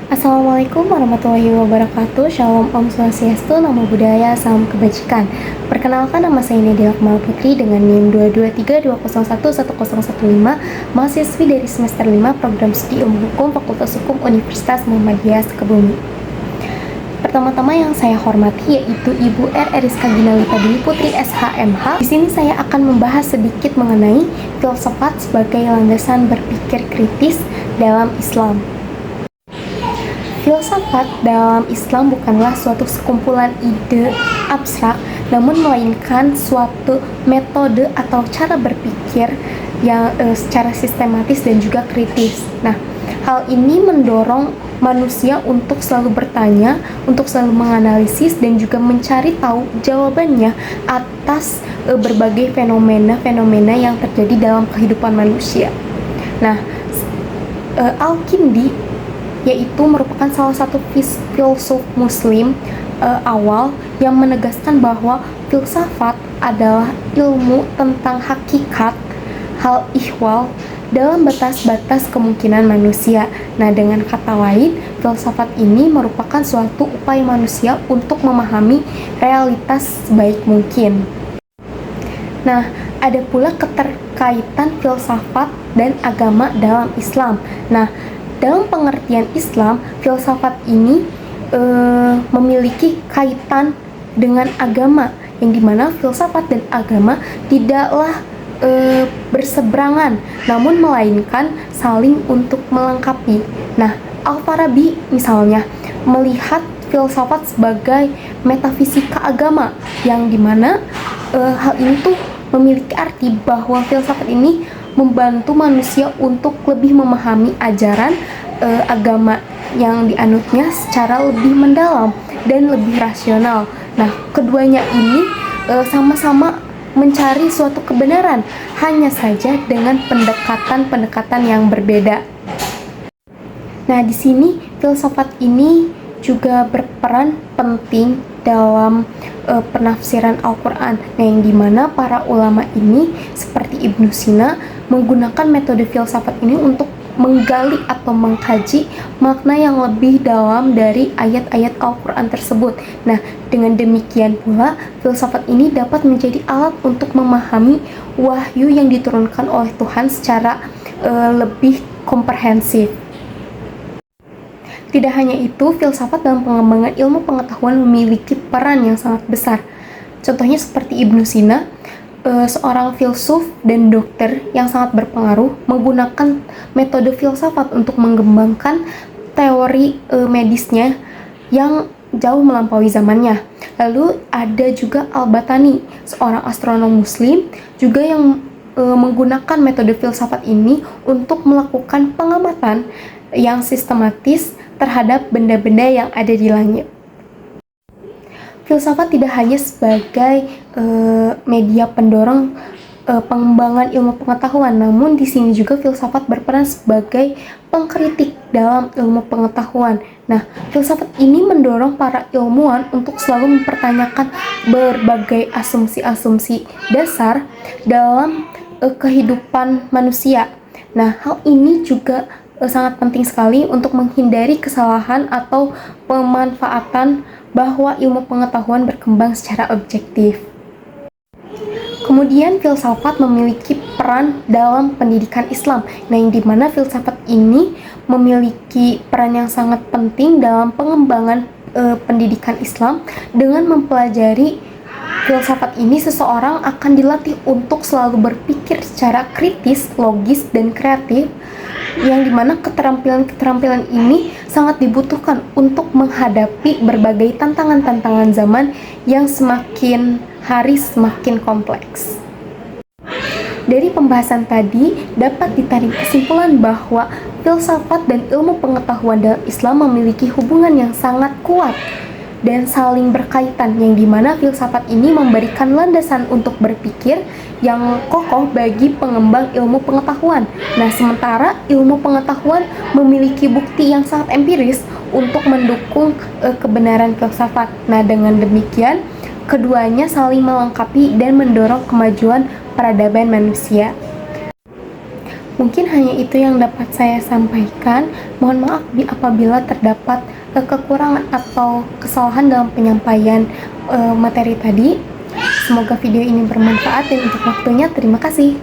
Assalamualaikum warahmatullahi wabarakatuh. Shalom, Om Swastiastu, Namo Buddhaya, Salam Kebajikan. Perkenalkan, nama saya Nadia Akmal Putri dengan NIM 22320111015, mahasiswi dari semester 5 Program Studi Ilmu Hukum Fakultas Hukum Universitas Muhammadiyah Sukabumi. Pertama-tama yang saya hormati yaitu Ibu R. Eriska Ginalita Dwi Putri SHMH. Di sini saya akan membahas sedikit mengenai filsafat sebagai landasan berpikir kritis dalam Islam. Filsafat dalam Islam bukanlah suatu sekumpulan ide abstrak, namun melainkan suatu metode atau cara berpikir yang secara sistematis dan juga kritis. Nah, hal ini mendorong manusia untuk selalu bertanya, untuk selalu menganalisis dan juga mencari tahu jawabannya atas berbagai fenomena-fenomena yang terjadi dalam kehidupan manusia. Nah, Al-Kindi yaitu merupakan salah satu filsuf muslim awal yang menegaskan bahwa filsafat adalah ilmu tentang hakikat hal ihwal dalam batas-batas kemungkinan manusia. Nah, dengan kata lain, filsafat ini merupakan suatu upaya manusia untuk memahami realitas sebaik mungkin. Nah, ada pula keterkaitan filsafat dan agama dalam Islam. Nah, dalam pengertian Islam, filsafat ini memiliki kaitan dengan agama, yang dimana filsafat dan agama tidaklah berseberangan, namun melainkan saling untuk melengkapi. Nah, Al-Farabi misalnya melihat filsafat sebagai metafisika agama, yang dimana hal ini tuh memiliki arti bahwa filsafat ini membantu manusia untuk lebih memahami ajaran agama yang dianutnya secara lebih mendalam dan lebih rasional. Nah, keduanya ini sama-sama mencari suatu kebenaran, hanya saja dengan pendekatan-pendekatan yang berbeda. Nah, di sini filsafat ini juga berperan penting dalam penafsiran Al-Quran, yang dimana para ulama ini seperti Ibnu Sina menggunakan metode filsafat ini untuk menggali atau mengkaji makna yang lebih dalam dari ayat-ayat Al-Quran tersebut. Nah, dengan demikian pula filsafat ini dapat menjadi alat untuk memahami wahyu yang diturunkan oleh Tuhan secara lebih komprehensif. Tidak hanya itu, filsafat dalam pengembangan ilmu pengetahuan memiliki peran yang sangat besar. Contohnya seperti Ibnu Sina, seorang filsuf dan dokter yang sangat berpengaruh, menggunakan metode filsafat untuk mengembangkan teori medisnya yang jauh melampaui zamannya. Lalu ada juga Al-Batani, seorang astronom muslim juga yang menggunakan metode filsafat ini untuk melakukan pengamatan yang sistematis terhadap benda-benda yang ada di langit. Filsafat tidak hanya sebagai media pendorong pengembangan ilmu pengetahuan, namun di sini juga filsafat berperan sebagai pengkritik dalam ilmu pengetahuan. Nah, filsafat ini mendorong para ilmuwan untuk selalu mempertanyakan berbagai asumsi-asumsi dasar dalam kehidupan manusia. Nah, hal ini juga sangat penting sekali untuk menghindari kesalahan atau pemanfaatan bahwa ilmu pengetahuan berkembang secara objektif. Kemudian filsafat memiliki peran dalam pendidikan Islam, yang dimana filsafat ini memiliki peran yang sangat penting dalam pengembangan pendidikan Islam. Dengan mempelajari filsafat ini, seseorang akan dilatih untuk selalu berpikir secara kritis, logis, dan kreatif, yang dimana keterampilan-keterampilan ini sangat dibutuhkan untuk menghadapi berbagai tantangan-tantangan zaman yang semakin hari semakin kompleks. Dari pembahasan tadi dapat ditarik kesimpulan bahwa filsafat dan ilmu pengetahuan dalam Islam memiliki hubungan yang sangat kuat dan saling berkaitan, yang dimana filsafat ini memberikan landasan untuk berpikir yang kokoh bagi pengembang ilmu pengetahuan. Nah, sementara ilmu pengetahuan memiliki bukti yang sangat empiris untuk mendukung kebenaran filsafat. Nah, dengan demikian keduanya saling melengkapi dan mendorong kemajuan peradaban manusia. Mungkin hanya itu yang dapat saya sampaikan. Mohon maaf apabila terdapat kekurangan atau kesalahan dalam penyampaian materi tadi. Semoga video ini bermanfaat dan untuk waktunya terima kasih.